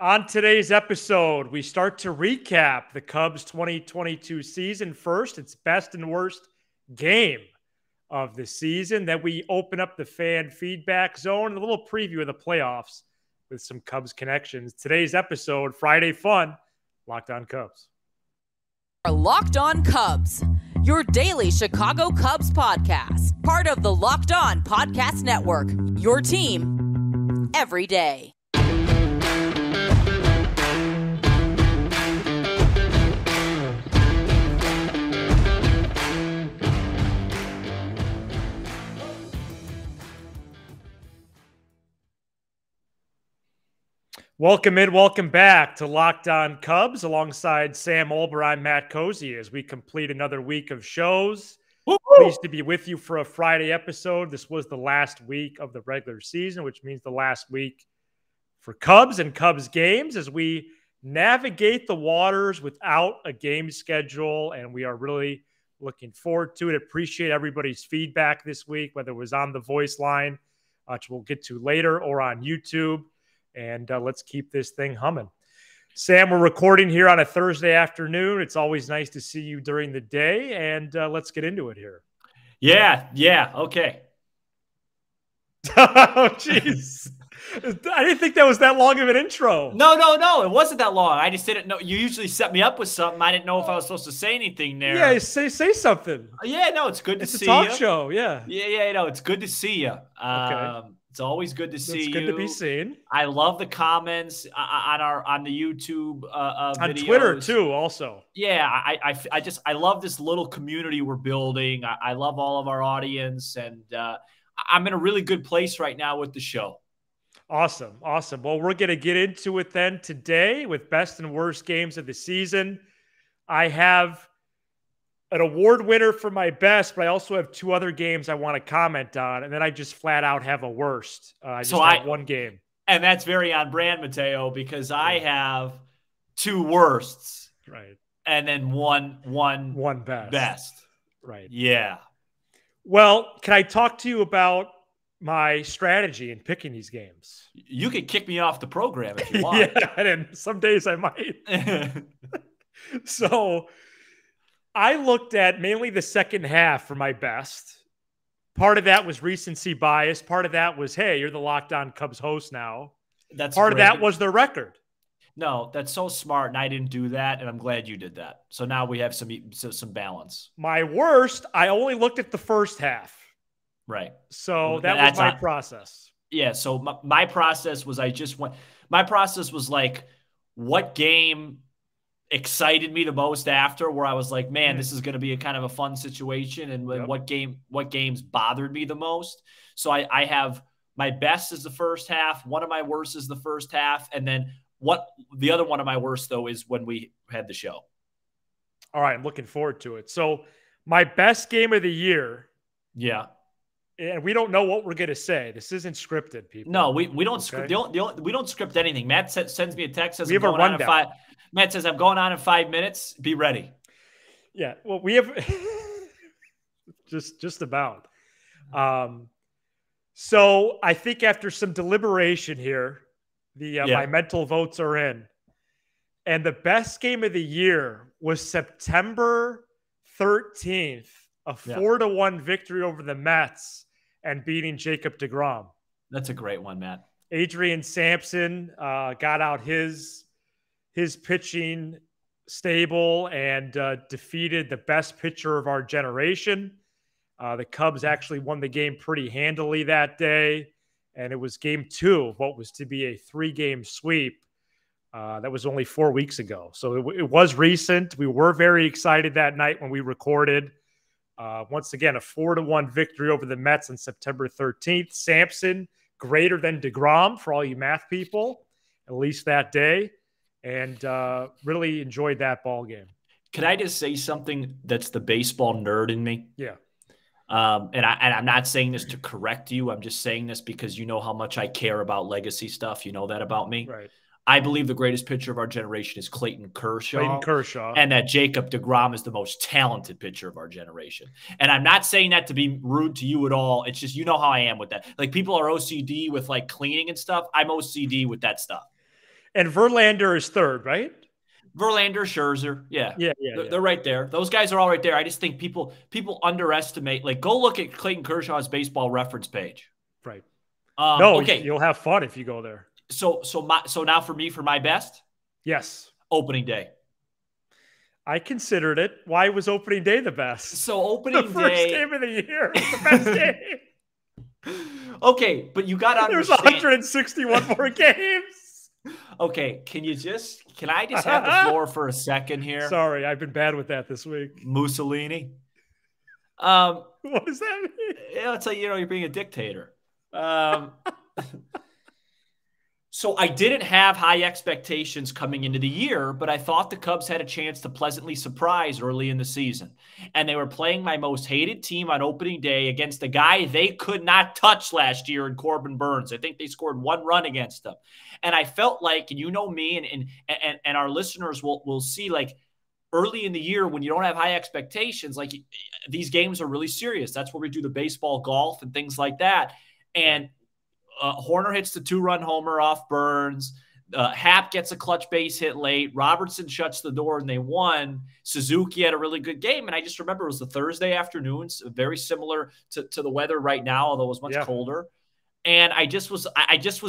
On today's episode, we start to recap the Cubs 2022 season. First, it's best and worst game of the season. Then we open up the fan feedback zone and a little preview of the playoffs with some Cubs connections. Today's episode, Friday Fun, Locked On Cubs. Locked On Cubs, your daily Chicago Cubs podcast. Part of the Locked On Podcast Network, your team every day. Welcome in, welcome back to Locked On Cubs. Alongside Sam Olber, I'm Matt Cozy as we complete another week of shows. Woo-hoo! Pleased to be with you for a Friday episode. This was the last week of the regular season, which means the last week for Cubs and Cubs games as we navigate the waters without a game schedule, and we are really looking forward to it. Appreciate everybody's feedback this week, whether it was on the voice line, which we'll get to later, or on YouTube. And let's keep this thing humming. Sam, we're recording here on a Thursday afternoon. It's always nice to see you during the day, and let's get into it here. Yeah, okay. Oh, jeez. I didn't think that was that long of an intro. No, it wasn't that long. I just didn't know. You usually set me up with something. I didn't know if I was supposed to say anything there. Yeah, say something. Yeah, no, it's good to see you. It's a talk show, yeah. Yeah, it's good to see you. Okay. It's always good to see you. It's good to be seen. I love the comments on the YouTube on videos. Twitter too, also. Yeah, I love this little community we're building. I love all of our audience, and I'm in a really good place right now with the show. Awesome. Well, we're going to get into it then today with best and worst games of the season. I have an award winner for my best, but I also have two other games I want to comment on, and then I just flat out have a worst. I have one game. And that's very on brand, Mateo, because I have two worsts. Right. And then one best. Right. Yeah. Well, can I talk to you about my strategy in picking these games? You could kick me off the program if you want. Yeah, and some days I might. So I looked at mainly the second half for my best. Part of that was recency bias. Part of that was, hey, you're the Locked On Cubs host now. Part of that was their record. No, that's so smart, and I didn't do that, and I'm glad you did that. So now we have some balance. My worst, I only looked at the first half. Right. So that was my process. Yeah, so my process was my process was like, what game excited me the most after, where I was like, man, this is going to be a kind of a fun situation, and what games bothered me the most. So I have my best is the first half, one of my worst is the first half, and then the other one of my worst though is when we had the show. All right, I'm looking forward to it. So my best game of the year. Yeah. And we don't know what we're going to say. This isn't scripted, people. No, we don't script. We don't script anything. Matt sends me a text. Says we have a rundown. Matt says, I'm going on in 5 minutes. Be ready. Yeah. Well, we have just about. So I think after some deliberation here, my mental votes are in. And the best game of the year was September 13th, a 4-1 victory over the Mets and beating Jacob deGrom. That's a great one, Matt. Adrian Sampson got out his pitching stable and defeated the best pitcher of our generation. The Cubs actually won the game pretty handily that day, and it was game 2 of what was to be a 3-game sweep. That was only 4 weeks ago. So it was recent. We were very excited that night when we recorded. Once again, a 4-1 victory over the Mets on September 13th. Sampson greater than deGrom for all you math people, at least that day. And really enjoyed that ball game. Can I just say something that's the baseball nerd in me? Yeah. And I'm not saying this to correct you. I'm just saying this because you know how much I care about legacy stuff. You know that about me. Right. I believe the greatest pitcher of our generation is Clayton Kershaw. Kershaw. And that Jacob deGrom is the most talented pitcher of our generation. And I'm not saying that to be rude to you at all. It's just, you know how I am with that. Like, people are OCD with like cleaning and stuff. I'm OCD with that stuff. And Verlander is third, right? Verlander, Scherzer, yeah. They're right there. Those guys are all right there. I just think people underestimate. Like, go look at Clayton Kershaw's baseball reference page. Right. Okay. You'll have fun if you go there. So now for my best. Yes. Opening day. I considered it. Why was opening day the best? So opening the first day, game of the year, the best game. Okay, but you got to understand. There's 161 more games. Okay, can I just have the floor for a second here? Sorry, I've been bad with that this week. Mussolini. What does that mean? Yeah, it's like, you're being a dictator. So I didn't have high expectations coming into the year, but I thought the Cubs had a chance to pleasantly surprise early in the season. And they were playing my most hated team on opening day against a guy they could not touch last year in Corbin Burnes. I think they scored 1 run against him. And I felt like, and you know me, and our listeners will see, like, early in the year when you don't have high expectations, like, these games are really serious. That's where we do the baseball golf and things like that. And Horner hits the 2-run homer off Burnes. Happ gets a clutch base hit late. Robertson shuts the door and they won. Suzuki had a really good game. And I just remember it was the Thursday afternoons, very similar to the weather right now, although it was much colder. And I just was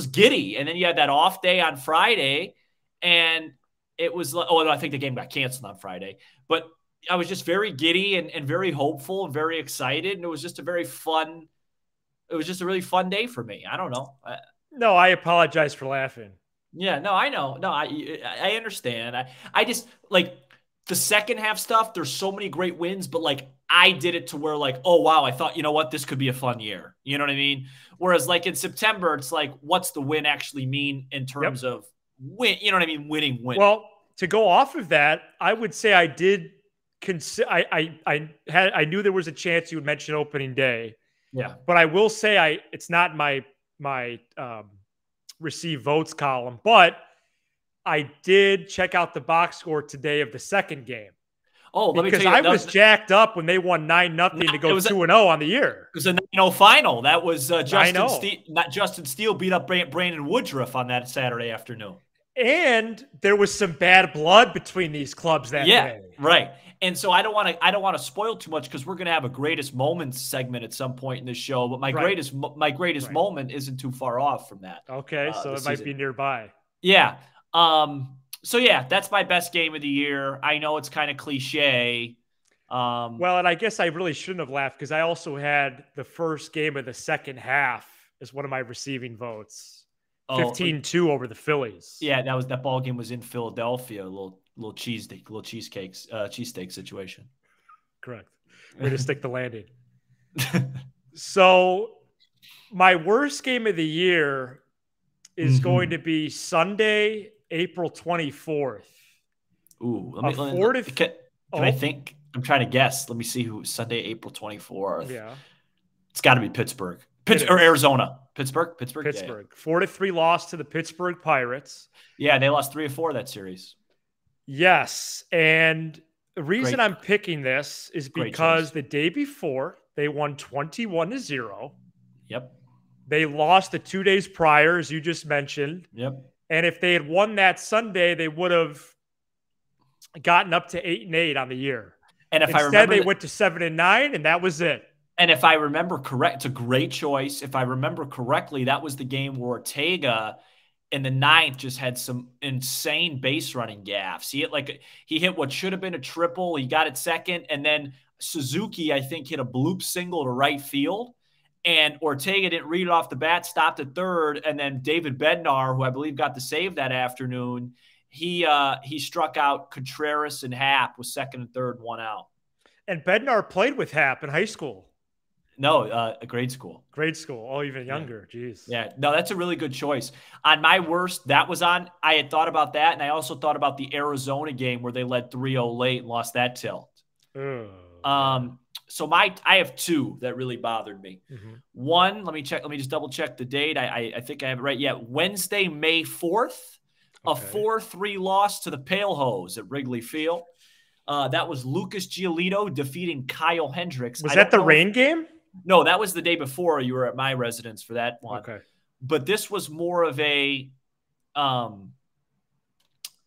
giddy. And then you had that off day on Friday. And it was like, I think the game got canceled on Friday. But I was just very giddy and very hopeful and very excited. And it was just a really fun day for me. I don't know. No, I apologize for laughing. Yeah, no, I know. No, I understand. I just, like, the second half stuff, there's so many great wins, but, like, I did it to where, like, oh, wow, I thought, you know what, this could be a fun year. You know what I mean? Whereas, like, in September, it's like, what's the win actually mean in terms of win? You know what I mean? Winning. Well, to go off of that, I would say I did consider, I knew there was a chance you would mention opening day. Yeah. But I will say it's not my receive votes column, but I did check out the box score today of the second game. Oh, let me tell you, because I was jacked up when they won 9-0 to go 2-0 on the year. It was a 9-0 final. That was Justin Steele beat up Brandon Woodruff on that Saturday afternoon. And there was some bad blood between these clubs that day. Yeah, right. And so I don't want to spoil too much because we're going to have a greatest moments segment at some point in this show. But my greatest moment isn't too far off from that. Okay, so it might be nearby. Yeah. So yeah, that's my best game of the year. I know it's kind of cliche. Well, and I guess I really shouldn't have laughed because I also had the first game of the second half as one of my receiving votes. 15-2 over the Phillies. Yeah, that ball game was in Philadelphia. A little cheesesteak situation. Correct. Way to stick the landing. So my worst game of the year is going to be Sunday, April 24th. Ooh, can I think? I'm trying to guess. Let me see who Sunday, April 24th. Yeah. It's got to be Pittsburgh. Or Arizona. Pittsburgh. Yeah. 4-3 loss to the Pittsburgh Pirates. Yeah, they lost 3 or 4 that series. Yes, and the reason I'm picking this is because the day before they won 21-0. Yep. They lost the 2 days prior, as you just mentioned. Yep. And if they had won that Sunday, they would have gotten up to 8-8 on the year. And if instead they went to 7-9, and that was it. And if I remember correct, it's a great choice. If I remember correctly, that was the game where Ortega in the 9th just had some insane base running gaffes. He hit what should have been a triple. He got it second. And then Suzuki, I think, hit a bloop single to right field. And Ortega didn't read it off the bat, stopped at third. And then David Bednar, who I believe got the save that afternoon, he struck out Contreras and Happ with second and third, 1 out. And Bednar played with Happ in high school. No, a grade school. Grade school. Oh, even younger. Yeah. Jeez. Yeah. No, that's a really good choice. On my worst, I had thought about that, and I also thought about the Arizona game where they led 3-0 late and lost that tilt. So I have 2 that really bothered me. Mm-hmm. One, let me just double check the date. I think I have it right. Yeah, Wednesday, May 4th, a 4-3 loss to the Pale Hose at Wrigley Field. That was Lucas Giolito defeating Kyle Hendricks. Was that the rain game? No, that was the day before. You were at my residence for that one. Okay. But this was more of a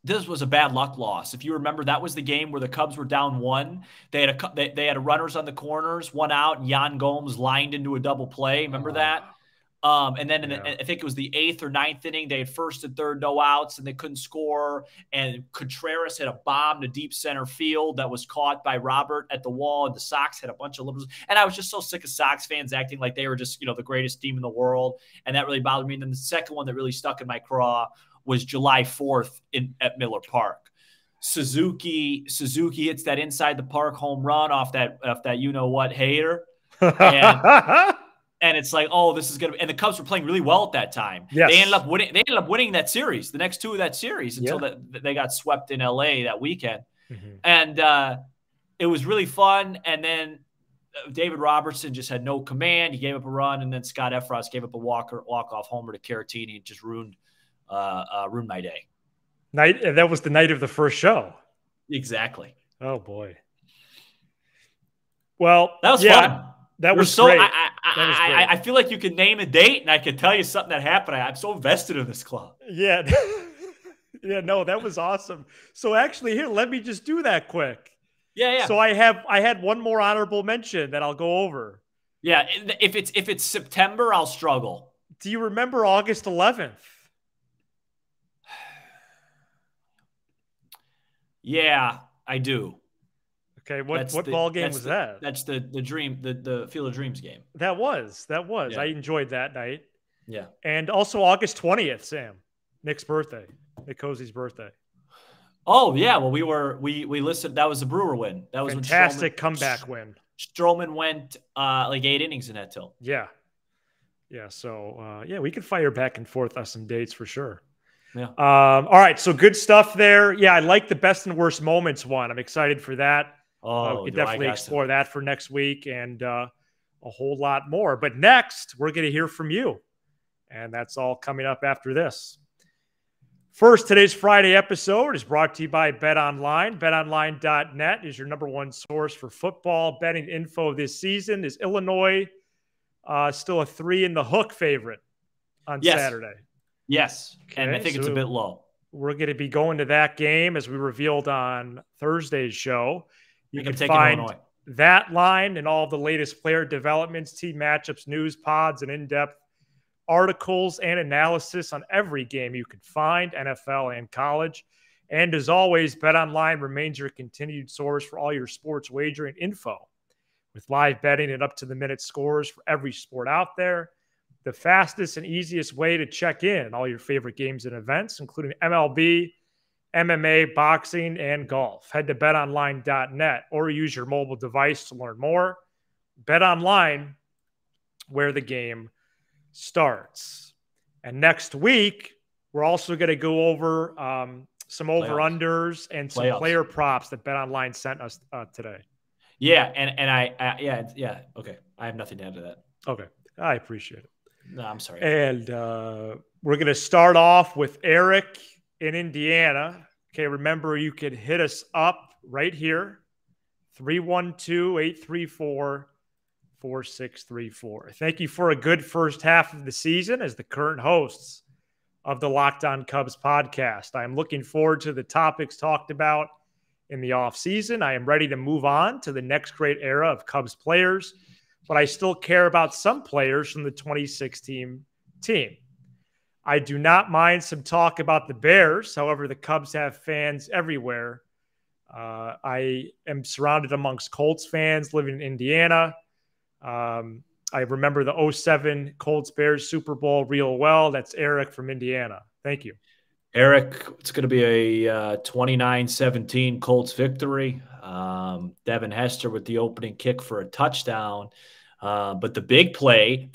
this was a bad luck loss. If you remember, that was the game where the Cubs were down 1. They had runners on the corners, 1 out, and Yan Gomes lined into a double play. Remember that? And then I think it was the 8th or 9th inning. They had 1st and 3rd, no outs, and they couldn't score. And Contreras hit a bomb to deep center field that was caught by Robert at the wall. And the Sox had a bunch of liberals. And I was just so sick of Sox fans acting like they were just, the greatest team in the world. And that really bothered me. And then the second one that really stuck in my craw was July 4th at Miller Park. Suzuki hits that inside the park home run off that hater. And it's like, oh, this is gonna be, and the Cubs were playing really well at that time. Yes. They ended up winning that series, the next 2 of that series, until they got swept in LA that weekend. Mm-hmm. And it was really fun. And then David Robertson just had no command. He gave up a run, and then Scott Effross gave up a walk-off homer to Caratini. It just ruined my day. That was the night of the first show. Exactly. Oh boy. Well, that was fun. That was so great. I feel like you could name a date and I could tell you something that happened. I'm so invested in this club. Yeah. Yeah, no, that was awesome. So actually here, let me just do that quick. Yeah. So I had one more honorable mention that I'll go over. Yeah. If it's September, I'll struggle. Do you remember August 11th? Yeah, I do. Okay, what ball game was that? That's the Field of Dreams game. That was. Yeah. I enjoyed that night. Yeah. And also August 20th, Sam. Nick Cozzi's birthday. Oh yeah, well we listed that was a Brewer win. That was fantastic comeback win. Stroman went like 8 innings in that tilt. Yeah. Yeah, so we could fire back and forth on some dates for sure. Yeah. All right, so good stuff there. Yeah, I like the best and worst moments one. I'm excited for that. We could definitely explore that for next week and a whole lot more. But next, we're going to hear from you. And that's all coming up after this. First, today's Friday episode is brought to you by BetOnline. BetOnline.net is your number one source for football betting info this season. Is Illinois still a 3 in the hook favorite on Saturday? Yes, okay, and I think it's a bit low. We're going to be going to that game as we revealed on Thursday's show. You can find that line and all the latest player developments, team matchups, news, pods, and in-depth articles and analysis on every game you can find, NFL and college. And as always, BetOnline remains your continued source for all your sports wagering info with live betting and up-to-the-minute scores for every sport out there. The fastest and easiest way to check in on all your favorite games and events, including MLB, MMA, boxing, and golf. Head to betonline.net or use your mobile device to learn more. BetOnline, where the game starts. And next week, we're also going to go over some over-unders and some player props that BetOnline sent us today. Yeah, and okay. I have nothing to add to that. Okay, I appreciate it. No, I'm sorry. And we're going to start off with Eric in Indiana. Okay, remember you could hit us up right here, 312-834-4634. Thank you for a good first half of the season as the current hosts of the Locked On Cubs podcast. I am looking forward to the topics talked about in the offseason. I am ready to move on to the next great era of Cubs players, but I still care about some players from the 2016 team. I do not mind some talk about the Bears. However, the Cubs have fans everywhere. I am surrounded amongst Colts fans living in Indiana. I remember the 2007 Colts-Bears Super Bowl real well. That's Eric from Indiana. Thank you. Eric, it's going to be a 29-17 Colts victory. Devin Hester with the opening kick for a touchdown. But the big play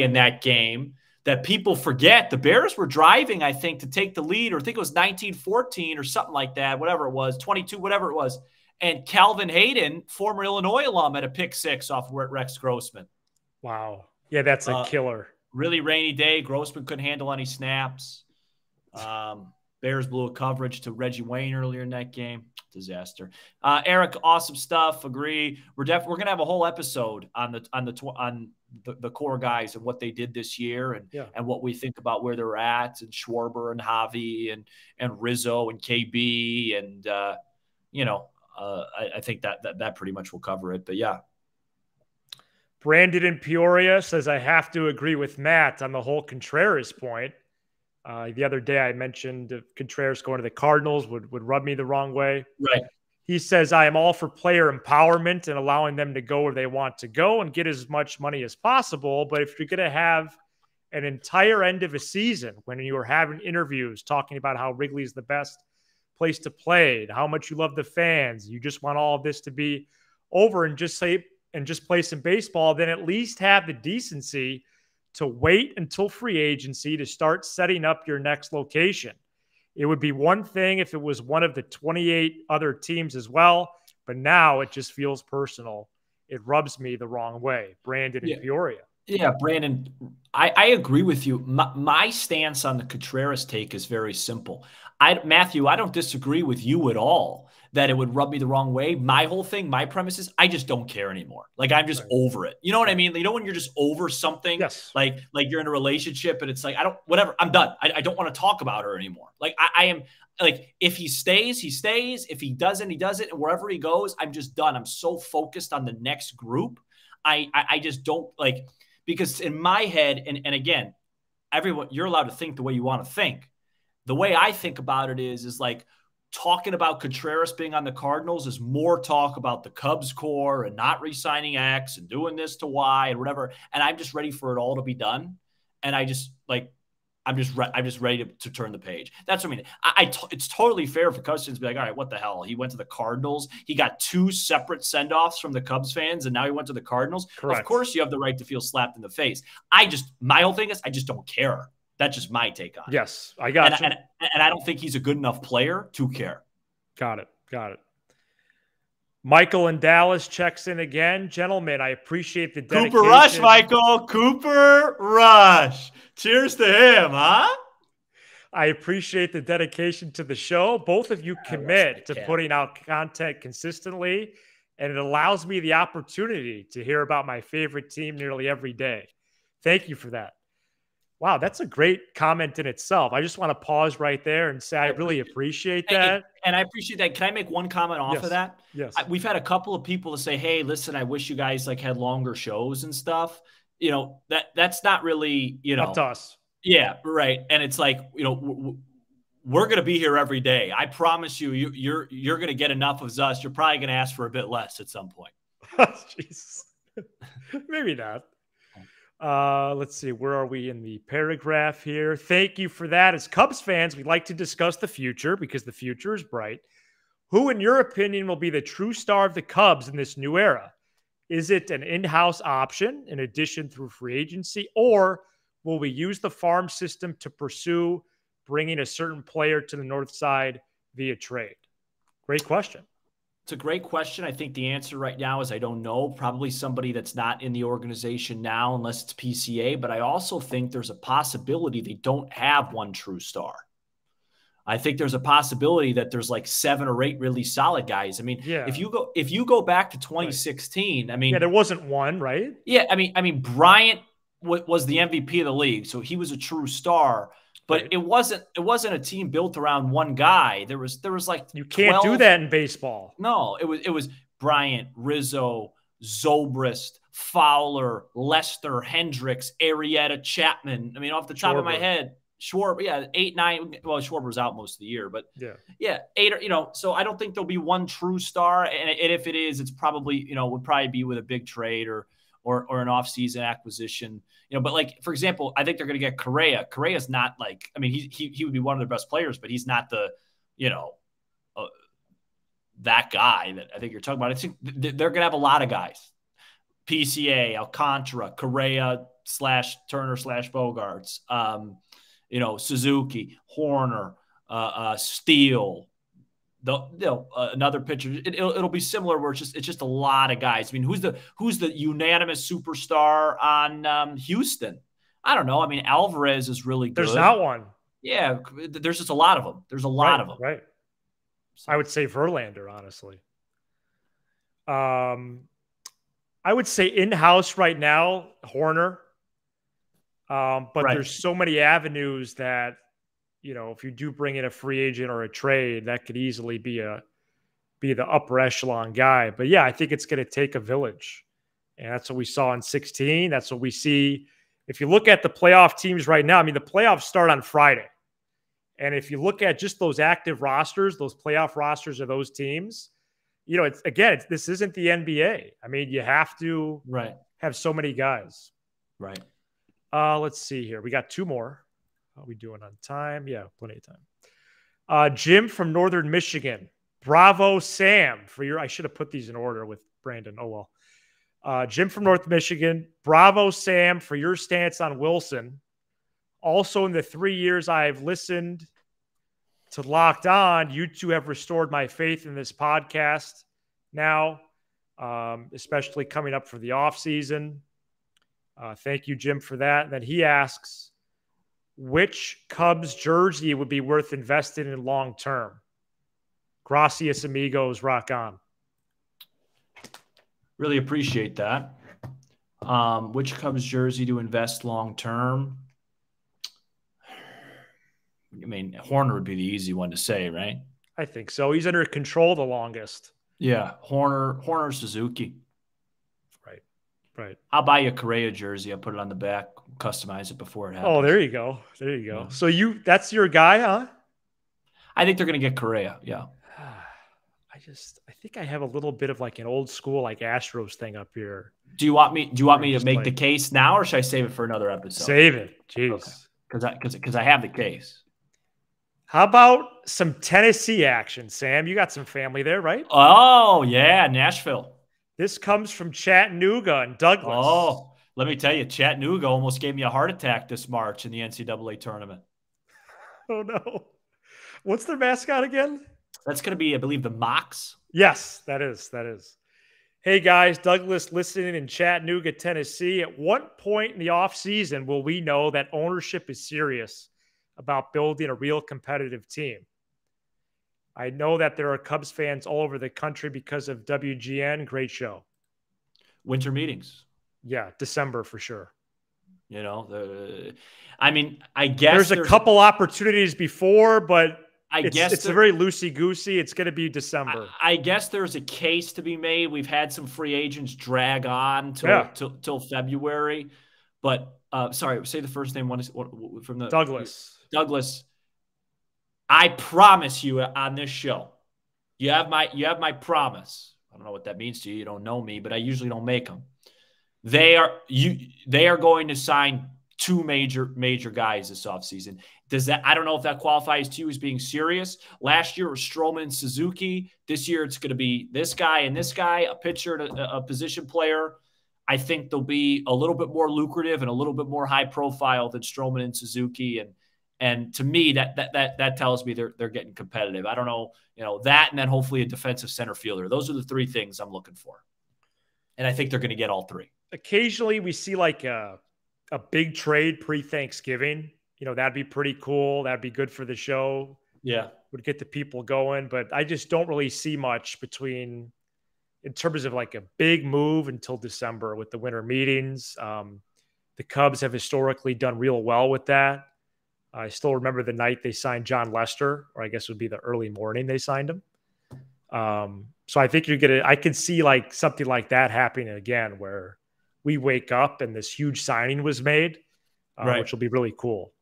in that game that people forget, the Bears were driving, I think, to take the lead, or I think it was 19-14 or something like that, whatever it was, 22, whatever it was. And Calvin Hayden, former Illinois alum, had a pick six off Rex Grossman. Wow. Yeah, that's a killer. Really rainy day. Grossman couldn't handle any snaps. Bears blew a coverage to Reggie Wayne earlier in that game. Disaster. Eric, awesome stuff. Agree. We're gonna have a whole episode on the core guys and what they did this year and what we think about where they're at, and Schwarber and Javi and Rizzo and KB. And, I think that pretty much will cover it. But yeah. Brandon in Peoria says, I have to agree with Matt on the whole Contreras point. The other day I mentioned Contreras going to the Cardinals would rub me the wrong way. Right. He says, I am all for player empowerment and allowing them to go where they want to go and get as much money as possible. But if you're going to have an entire end of a season when you are having interviews talking about how Wrigley is the best place to play, and how much you love the fans, you just want all of this to be over and just play some baseball, then at least have the decency to wait until free agency to start setting up your next location. It would be one thing if it was one of the 28 other teams as well, but now it just feels personal. It rubs me the wrong way. Brandon in Peoria. Yeah, Brandon, I agree with you. My stance on the Contreras take is very simple. Matthew, I don't disagree with you at all that it would rub me the wrong way. My whole thing, my premise is I just don't care anymore. Like, I'm just over it. You know what I mean? You know when you're just over something? Yes. Like you're in a relationship and it's like, whatever, I'm done. I don't want to talk about her anymore. Like, I am, like, if he stays, he stays. If he doesn't, he does it. And wherever he goes, I'm just done. I'm so focused on the next group. I just don't, like, because in my head, and again, everyone, you're allowed to think the way you want to think. The way I think about it is like, talking about Contreras being on the Cardinals is more talk about the Cubs core and not re-signing X and doing this to Y and whatever. And I'm just ready for it all to be done. And I'm just ready to turn the page. That's what I mean. It's totally fair for Cubs fans to be like, all right, what the hell? He went to the Cardinals. He got 2 separate send-offs from the Cubs fans, and now he went to the Cardinals. Correct. Of course you have the right to feel slapped in the face. My whole thing is I just don't care. That's just my take on it. Yes, I got you. And I don't think he's a good enough player to care. Got it. Michael in Dallas checks in again. Gentlemen, I appreciate the dedication. Cooper Rush, Michael. Cooper Rush. Cheers to him, huh? I appreciate the dedication to the show. Both of you commit to putting out content consistently, and it allows me the opportunity to hear about my favorite team nearly every day. Thank you for that. Wow, that's a great comment in itself. I just want to pause right there and say I really appreciate that. And I appreciate that. Can I make one comment off of that? Yes. We've had a couple of people to say, hey, listen, I wish you guys like had longer shows and stuff. You know, that's not really, up to us. Yeah, right. And it's like, we're going to be here every day. I promise you're going to get enough of us. You're probably going to ask for a bit less at some point. Jesus. Maybe not. Let's see. Where are we in the paragraph here? Thank you for that. As Cubs fans, we like to discuss the future because the future is bright. Who, in your opinion, will be the true star of the Cubs in this new era? Is it an in-house option in addition through free agency, or will we use the farm system to pursue bringing a certain player to the north side via trade? Great question. It's a great question. I think the answer right now is I don't know. Probably somebody that's not in the organization now, unless it's PCA. But I also think there's a possibility they don't have one true star. I think there's a possibility that there's like 7 or 8 really solid guys. I mean, if you go back to 2016, I mean, there wasn't one, right? Yeah, I mean, Bryant was the MVP of the league, so he was a true star. But it wasn't a team built around one guy. There was like you can't 12. do that in baseball. No, it was Bryant, Rizzo, Zobrist, Fowler, Lester, Hendricks, Arrieta, Chapman. I mean, off the top of my head, Schwarber, 8, 9. Well, Schwarber's out most of the year, but 8. So I don't think there'll be one true star, and if it is, it's probably would probably be with a big trade or an offseason acquisition. But like, for example, I think they're going to get Correa. Correa's not like, I mean, he would be one of their best players, but he's not the, that guy that I think you're talking about. I think they're going to have a lot of guys. PCA, Alcantara, Correa / Turner / Bogarts, Suzuki, Horner, Steele, another pitcher. It'll be similar where it's just a lot of guys. I mean, who's the unanimous superstar on Houston? I don't know. I mean, Alvarez is really good. There's not one. Yeah, there's just a lot of them. There's a lot of them. Right. I would say Verlander, honestly. I I would say in-house right now, Horner. But there's so many avenues that, if you do bring in a free agent or a trade, that could easily be the upper echelon guy. But yeah, I think it's going to take a village. And that's what we saw in 16. That's what we see. If you look at the playoff teams right now, I mean, the playoffs start on Friday. And if you look at just those active rosters, those playoff rosters of those teams, this isn't the NBA. I mean, you have to have so many guys. Right. Let's see here. We got two more. How are we doing on time? Yeah, plenty of time. Jim from Northern Michigan. Bravo, Sam, I should have put these in order with Brandon. Oh, well. Jim from North Michigan. Bravo, Sam, for your stance on Wilson. Also, in the 3 years I've listened to Locked On, you two have restored my faith in this podcast now, especially coming up for the offseason. Thank you, Jim, for that. And then he asks, which Cubs jersey would be worth investing in long term? Gracias, amigos. Rock on. Really appreciate that. Which Cubs jersey to invest long term? I mean, Horner would be the easy one to say, right? I think so. He's under control the longest. Yeah, Horner, Suzuki. Right. I'll buy you a Correa jersey. I'll put it on the back, customize it before it happens. Oh, there you go. Yeah. So that's your guy, huh? I think they're going to get Correa. Yeah. I think I have a little bit of like an old school like Astros thing up here. Do you want me to make the case now, or should I save it for another episode? Save it. Jeez. Okay. Because I have the case. How about some Tennessee action, Sam? You got some family there, right? Oh, yeah, Nashville. This comes from Chattanooga and Douglas. Oh, let me tell you, Chattanooga almost gave me a heart attack this March in the NCAA tournament. Oh, no. What's their mascot again? That's going to be, I believe, the Mocs. Yes, that is. Hey, guys, Douglas listening in Chattanooga, Tennessee. At what point in the offseason will we know that ownership is serious about building a real competitive team? I know that there are Cubs fans all over the country because of WGN. Great show. Winter meetings. Yeah, December for sure. I guess there's a couple opportunities before, but I guess it's a very loosey-goosey. It's going to be December. I guess there's a case to be made. We've had some free agents drag on till February. But, sorry, say the first name. From the Douglas. Douglas. I promise you on this show, you have my promise. I don't know what that means to you. You don't know me, but I usually don't make them. They are going to sign two major guys this offseason. I don't know if that qualifies to you as being serious. Last year it was Stroman and Suzuki. This year it's going to be this guy and this guy, a pitcher and a position player. I think they'll be a little bit more lucrative and a little bit more high profile than Stroman and Suzuki. And to me, that tells me they're getting competitive. I don't know, that, and then hopefully a defensive center fielder. Those are the three things I'm looking for. And I think they're going to get all three. Occasionally we see like a big trade pre-Thanksgiving. That'd be pretty cool. That'd be good for the show. Yeah. Would get the people going. But I just don't really see much in terms of like a big move until December with the winter meetings. The Cubs have historically done real well with that. I still remember the night they signed John Lester, or I guess it would be the early morning they signed him. So I think I could see like something like that happening again, where we wake up and this huge signing was made, which will be really cool.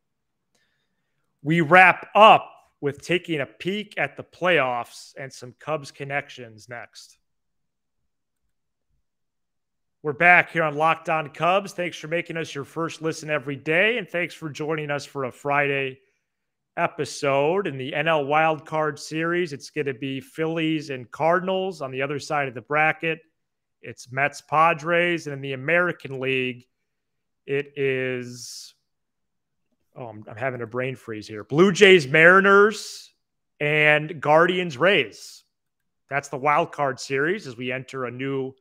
We wrap up with taking a peek at the playoffs and some Cubs connections next. We're back here on Locked On Cubs. Thanks for making us your first listen every day, and thanks for joining us for a Friday episode. In the NL Wild Card Series, it's going to be Phillies and Cardinals. On the other side of the bracket, it's Mets, Padres. And in the American League, it is I'm having a brain freeze here. Blue Jays, Mariners, and Guardians, Rays. That's the Wild Card Series as we enter a new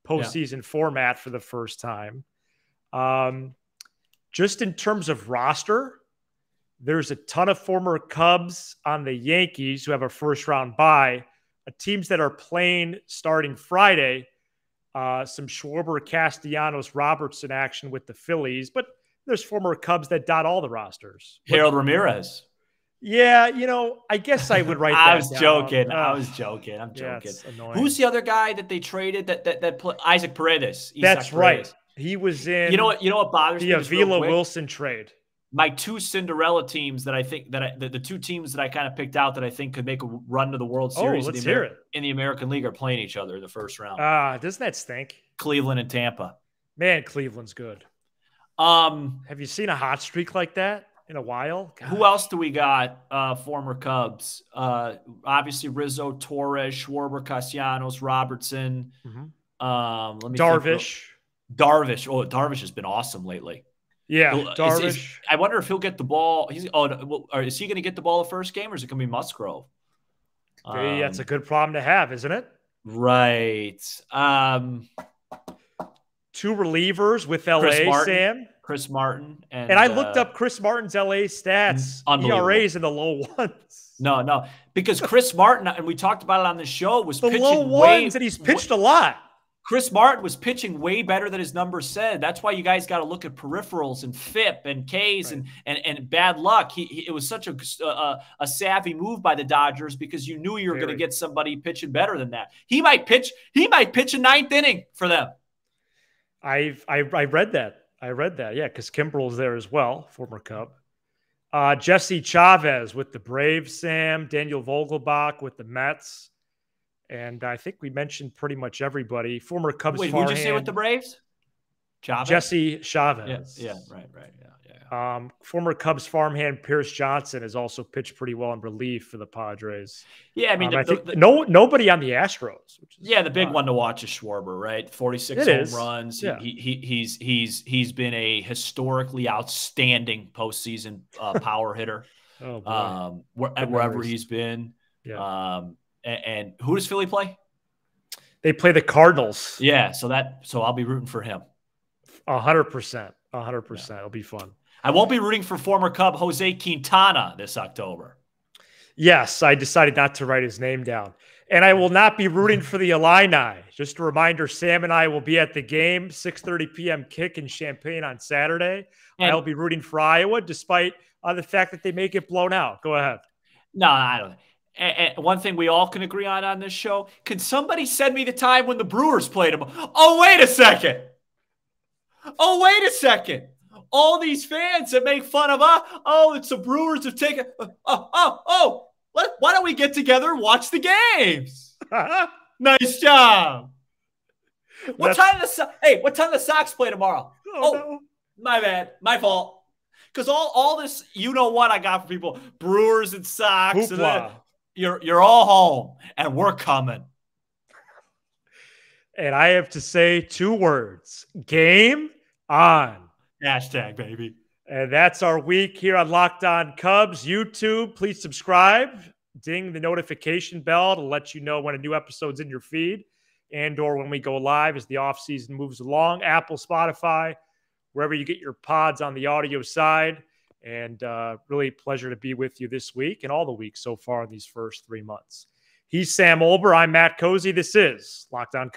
postseason format for the first time. Just in terms of roster, there's a ton of former Cubs on the Yankees who have a first-round bye. Teams that are playing starting Friday, some Schwarber, Castellanos, Robertson action with the Phillies, but there's former Cubs that dot all the rosters. Harold Ramirez. Yeah, I guess I would write that I was down. joking. I'm joking. Yeah, it's annoying. Who's the other guy that they traded that Isaac Paredes? That's right. He was in. You know what bothers me? The Avila Wilson trade. My two Cinderella teams that I think the two teams that I kind of picked out that I think could make a run to the World Series in the American League are playing each other in the first round. Doesn't that stink? Cleveland and Tampa. Man, Cleveland's good. Have you seen a hot streak like that in a while? God. Who else do we got? Former Cubs. Obviously Rizzo, Torres, Schwarber, Castellanos, Robertson. Mm-hmm. Darvish. Darvish. Oh, Darvish has been awesome lately. Yeah, Darvish. I wonder if he'll get the ball. Is he going to get the ball the first game, or is it going to be Musgrove? That's a good problem to have, isn't it? Right. Two relievers with LA, Sam. Chris Martin. And I looked up Chris Martin's LA stats. ERAs in the low ones. No. Because Chris Martin, and we talked about it on the show, was the pitching low ones, and he's pitched a lot. Chris Martin was pitching way better than his numbers said. That's why you guys got to look at peripherals and FIP and Ks and bad luck. It was such a savvy move by the Dodgers because you knew you were going to get somebody pitching better than that. He might pitch a ninth inning for them. I read that. Yeah, because Kimbrel's there as well, former Cub. Jesse Chavez with the Braves, Sam. Daniel Vogelbach with the Mets. And I think we mentioned pretty much everybody. Former Cubs farmhand. Who'd you say with the Braves? Chavez? Jesse Chavez. Yeah, right. Former Cubs farmhand Pierce Johnson has also pitched pretty well in relief for the Padres. Yeah, I mean, I think nobody on the Astros. The big one to watch is Schwarber, right? 46 home runs. Yeah. He's been a historically outstanding postseason power hitter. Wherever he's been. Yeah. And who does Philly play? They play the Cardinals. Yeah, so I'll be rooting for him. 100%. 100%. It'll be fun. I won't be rooting for former Cub Jose Quintana this October. Yes, I decided not to write his name down. And I will not be rooting for the Illini. Just a reminder, Sam and I will be at the game, 6:30 p.m. kick in Champaign on Saturday. I'll be rooting for Iowa, despite the fact that they may get blown out. Go ahead. No, I don't. And one thing we all can agree on this show, can somebody send me the time when the Brewers played them? Oh, wait a second. All these fans that make fun of, it's the Brewers have taken, why don't we get together and watch the games? Nice job. What time the Sox play tomorrow? No. My bad. My fault. Because all this, you know what I got for people, Brewers and Sox. And you're all home, and we're coming. And I have to say 2 words. Game on. Hashtag, baby. And that's our week here on Locked On Cubs. YouTube, please subscribe. Ding the notification bell to let you know when a new episode's in your feed and or when we go live as the offseason moves along. Apple, Spotify, wherever you get your pods on the audio side. And really pleasure to be with you this week and all the weeks so far in these first 3 months. He's Sam Olber. I'm Matt Cozy. This is Locked On Cubs.